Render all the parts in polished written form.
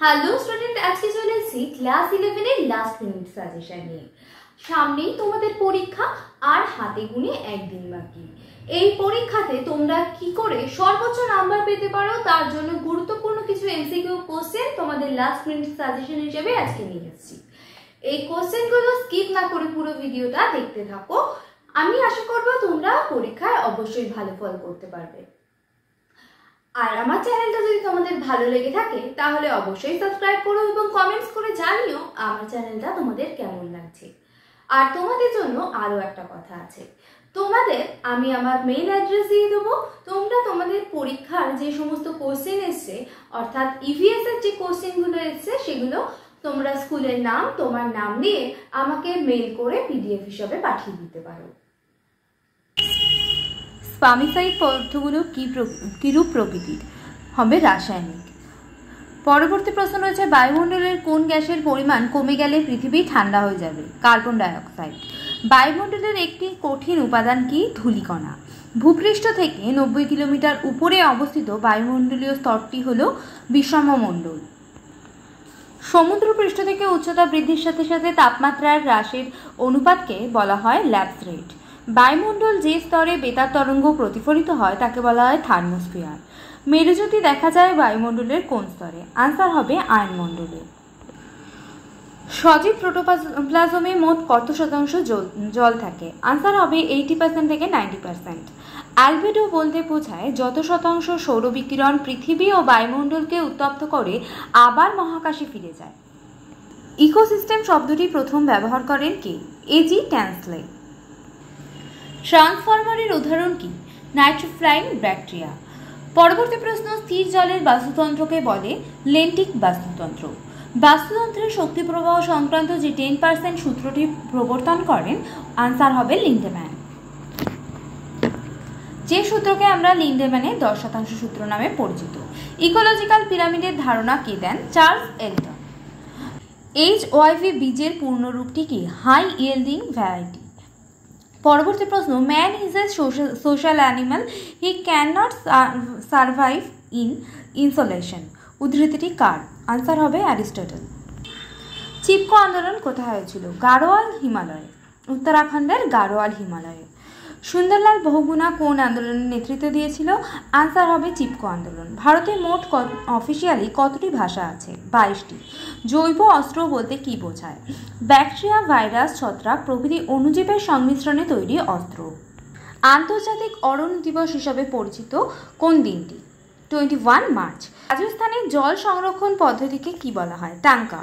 Hello student, আজকে চলে এসেছি ক্লাস 11 এর লাস্ট মিনিট সাজেশন নিয়ে। সামনেই তোমাদের পরীক্ষা আর হাতে গুনে একদিন বাকি। এই পরীক্ষাতে তোমরা কি করে সর্বোচ্চ নাম্বার পেতে পারো তার জন্য গুরুত্বপূর্ণ কিছু এমসিকিউ কোশ্চেন তোমাদের লাস্ট মিনিট সাজেশন হিসেবে আজকে নিয়ে এসেছি। এই কোশ্চেনগুলো স্কিপ না করে পুরো ভিডিওটা দেখতে থাকো। আমি আশা করব তোমরা পরীক্ষায় অবশ্যই ভালো ফল করতে পারবে। আর আমার চ্যানেলটা যদি তোমাদের ভালো লেগে থাকে তাহলে অবশ্যই সাবস্ক্রাইব করো এবং কমেন্টস করে জানিও আমার চ্যানেলটা তোমাদের কেমন লাগছে। আর তোমাদের জন্য আরও একটা কথা আছে, তোমাদের আমি আমার মেইল অ্যাড্রেস দিয়ে দেবো। তোমরা তোমাদের পরীক্ষার যে সমস্ত কোশ্চেন এসছে, অর্থাৎ ইভিএস এর যে কোশ্চেনগুলো এসছে সেগুলো তোমরা স্কুলের নাম, তোমার নাম দিয়ে আমাকে মেইল করে পিডিএফ হিসাবে পাঠিয়ে দিতে পারো। স্পামিসাইড পদার্থগুলো কিরূপ প্রকৃতির? হবে রাসায়নিক। পরবর্তী প্রশ্ন রয়েছে, বায়ুমণ্ডলের কোন গ্যাসের পরিমাণ কমে গেলে পৃথিবী ঠান্ডা হয়ে যাবে? Carbon dioxide. বায়ুমণ্ডলের একটি কঠিন উপাদান কি? ধূলিকণা। ভূপৃষ্ঠ থেকে 90 কিলোমিটার উপরে অবস্থিত বায়ুমণ্ডলীয় স্তরটি হল বিষমমণ্ডল। সমুদ্রপৃষ্ঠ থেকে উচ্চতা বৃদ্ধির সাথে সাথে তাপমাত্রার হ্রাসের অনুপাতকে বলা হয় ল্যাপস রেট। বায়ুমণ্ডল যে স্তরে বেতার তরঙ্গ প্রতিফলিত হয় তাকে বলা হয় থার্মোস্ফিয়ার। মেরুজ্যোতি দেখা যায় বায়ুমণ্ডলের কোন স্তরে? আনসার হবে আয়নমণ্ডলে। সজীব প্রোটোপ্লাজমে মোট কত শতাংশ জল থাকে? আনসার হবে 80% থেকে 90%। অ্যালবেডো বলতে বোঝায় যত শতাংশ সৌরবিকিরণ পৃথিবী ও বায়ুমণ্ডলকে উত্তপ্ত করে আবার মহাকাশে ফিরে যায়। ইকোসিস্টেম শব্দটি প্রথম ব্যবহার করেন কে? AG Tansley. ট্রান্সফরমারের উদাহরণ কি? নাইট্রোফ্লাইন ব্যাকটেরিয়া। পরবর্তী প্রশ্ন, স্থির জলের বাস্তুতন্ত্রকে বলে লেন্টিক বাস্তুতন্ত্র। বাস্তুতন্ত্রের শক্তি প্রবাহ সংক্রান্ত যে 10% সূত্রটি প্রবর্তন করেন, আনসার হবে লিন্ডেম্যান। যে সূত্রকে আমরা লিন্ডেম্যানের 10% সূত্র নামে পরিচিত। ইকোলজিক্যাল পিরামিডের ধারণা কে দেন? Charles Elton. HYV বীজের পূর্ণরূপটি কি? High yielding variety. পরবর্তী প্রশ্ন, man is a social animal, he can not survive in insolation. উদ্ধৃতিটি কার? আনসার হবে অ্যারিস্টটল। চিপকো আন্দোলন কোথায় হয়েছিল? গাড়োয়াল হিমালয়ে। উত্তরাখণ্ডের গাড়োয়াল হিমালয়ে। সুন্দরলাল বহুগুণা কোন আন্দোলনের নেতৃত্ব দিয়েছিল? আনসার হবে চিপকো আন্দোলন। ভারতে মোট অফিসিয়ালি কতটি ভাষা আছে? 22টি। জৈব অস্ত্র বলতে কি বোঝায়? ব্যাকটেরিয়া, ভাইরাস, ছত্রাক প্রভৃতি অণুজীবের সংমিশ্রণে তৈরি অস্ত্র। আন্তর্জাতিক অরণ্য দিবস হিসাবে পরিচিত কোন দিনটি? 21 মার্চ। রাজস্থানের জল সংরক্ষণ পদ্ধতিকে কি বলা হয়? টাঙ্কা।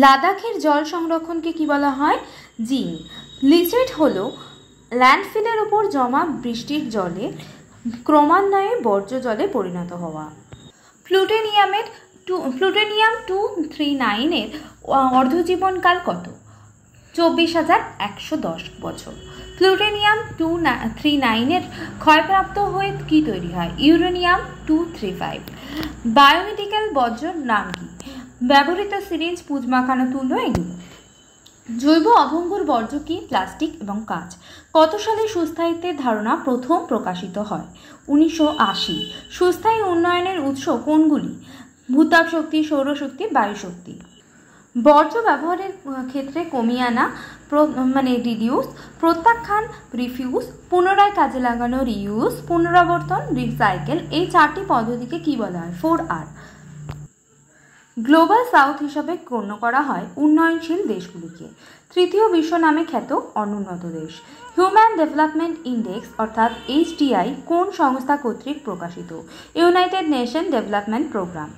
লাদাখের জল সংরক্ষণকে কি বলা হয়? জিং। লিচেট হল ল্যান্ডফিলের উপর জমা বৃষ্টির জলে ক্রমান্বয়ে বর্জ্য জলে পরিণত হওয়া। প্লুটোনিয়াম 239 এর অর্ধজীবনকাল কত? 24,110 বছর। প্লুটোনিয়াম 239 এর ক্ষয়প্রাপ্ত হয়ে কি তৈরি হয়? ইউরেনিয়াম 235। বায়োমেডিক্যাল বর্জ্যর নাম কি? ব্যবহৃত সিরিঞ্জ, পুঁজ মাখানো তুলো, এগুলো। জৈব অভঙ্গুর বর্জ্য কি? প্লাস্টিক এবং কাঁচ। কত সালে সুস্থায়িত্বের ধারণা প্রথম প্রকাশিত হয়? 1980। সুস্থায়ী উন্নয়নের উৎস কোনগুলি? ভূতাপ শক্তি, সৌরশক্তি, বায়ুশক্তি। বর্জ্য ব্যবহারের ক্ষেত্রে কমিয়ে আনা রিডিউস, প্রত্যাখ্যান রিফিউজ, পুনরায় কাজে লাগানো রিইউজ, পুনরাবর্তন রিসাইকেল। এই 4টি পদ্ধতিকে কি বলা হয়? 4R। গ্লোবাল সাউথ হিসাবে গণ্য করা হয় উন্নয়নশীল দেশগুলিকে। তৃতীয় বিশ্ব নামে খ্যাত অনুন্নত দেশ। হিউম্যান ডেভেলপমেন্ট ইন্ডেক্স অর্থাৎ HDI কোন সংস্থা কর্তৃক প্রকাশিত? United Nation Development Programme.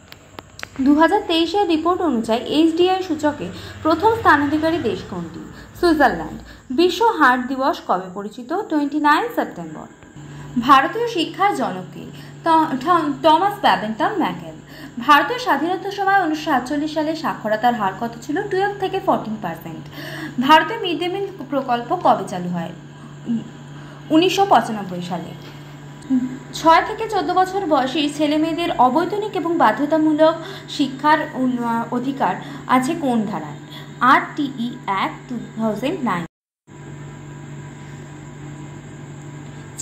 2023 report অনুযায়ী HDI সূচকে প্রথম স্থানাধিকারী দেশ কোনটি? সুইজারল্যান্ড। বিশ্ব হার্ট দিবস কবে পরিচিত? 29 সেপ্টেম্বর। ভারতীয় শিক্ষার জনক কে? টমাস ব্যাবেন্টাম ম্যাকেল। ভারতের স্বাধীনতার সময় 1947 সালে সাক্ষরতার হার কত ছিল? 12 থেকে 14%। ভারতে মিড ডে মিল প্রকল্প কবে চালু হয়? 1995 সালে। 6 থেকে 14 বছর বয়সী ছেলে মেয়েদের অবৈতনিক এবং বাধ্যতামূলক শিক্ষার অধিকার আছে কোন ধারায়? RTE Act 2009।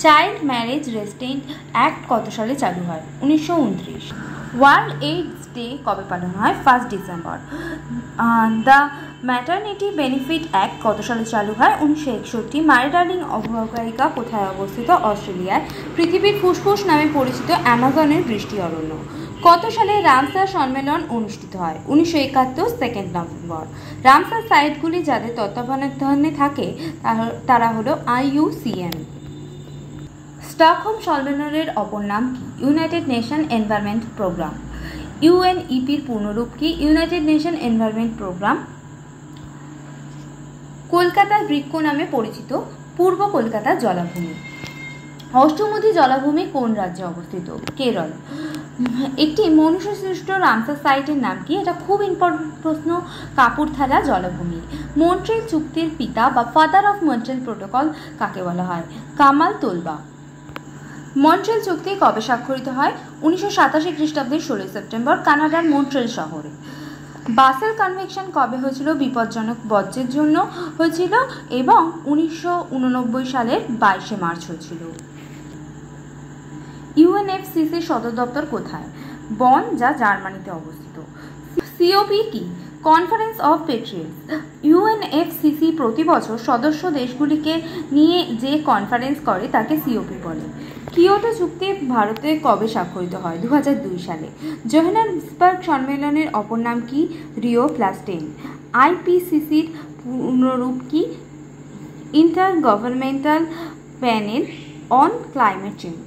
Child marriage restraint act কত সালে চালু হয়? 1929। ওয়ার্ল্ড এইডস ডে কবে পালন হয়? 1 December. The maternity benefit act কত সালে চালু হয়? 1961। মারি ডার্লিং অববাহিকা কোথায় অবস্থিত? অস্ট্রেলিয়ায়। পৃথিবীর ফুসফুস নামে পরিচিত অ্যামাজনের বৃষ্টি অরণ্য। কত সালে রামসার সম্মেলন অনুষ্ঠিত হয়? 1971 2 নভেম্বর। রামসার সাইটগুলি যাদের তত্ত্বাবধানে থাকে তারা হলো IUCN। স্টকহোম সম্মেলনের অপর নাম কি? United Nation Environment Programme. UNEPর পূর্ণরূপ কি? United Nation Environment Programme. কলকাতার বৃক্ষ নামে পরিচিত পূর্ব কলকাতার জলাভূমি। অষ্টমুদি জলাভূমি কোন রাজ্যে অবস্থিত? কেরল। একটি মনুষ্যসৃষ্ট রামসার সাইটের নাম কি? এটা খুব ইম্পর্টেন্ট প্রশ্ন। কাপুরথালা জলাভূমি। মন্ট্রিল চুক্তির পিতা বা ফাদার অফ মন্ট্রিল প্রোটোকল কাকে বলা হয়? কামাল তোলবা। মন্ট্রিল চুক্তি কবে স্বাক্ষরিত হয়? 1987 খ্রিস্টাব্দের 16 সেপ্টেম্বর কানাডার মন্ট্রিল শহরে। বাসেল কনভেনশন কবে হয়েছিল? বিপজ্জনক বর্জ্যের জন্য হয়েছিল এবং 1989 সালের 22 মার্চ হয়েছিল। UNFCCর সদর দপ্তর কোথায়? বন, যা জার্মানিতে অবস্থিত। COP কি? Conference of Patriots. UNFCC প্রতি বছর সদস্য দেশগুলিকে নিয়ে যে কনফারেন্স করে তাকে COP বলে। কিয়োটো চুক্তি ভারতে কবে স্বাক্ষরিত হয়? 2002 সালে। জোহানেসবার্গ সম্মেলনের অপর নাম কি? রিও+10। IPCCর পূর্ণরূপ কি? ইন্টারগভর্নমেন্টাল প্যানেল অন ক্লাইমেট চেঞ্জ।